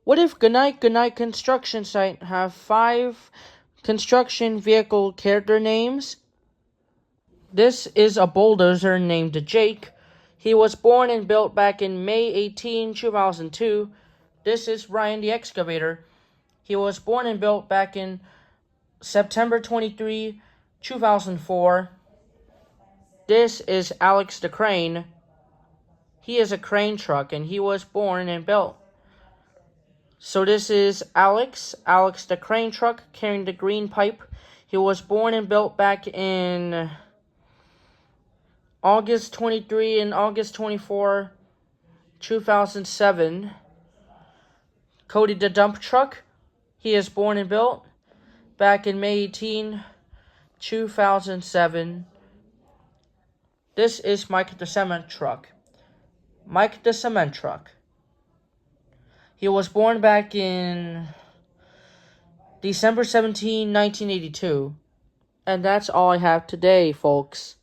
What if Goodnight construction site have 5 construction vehicle character names? This is a bulldozer named Jake. He was born and built back in May 2002. This is Ryan the excavator. He was born and built back in September 23, 2004. This is Alex the crane. He is a crane truck and he was born and built. So this is Alex the crane truck carrying the green pipe. He was born and built back in August 23 and August 24, 2007. Cody the dump truck. He is born and built back in May 18, 2007. This is Mike the cement truck. Mike the cement truck. He was born back in December 17, 1982. And that's all I have today, folks.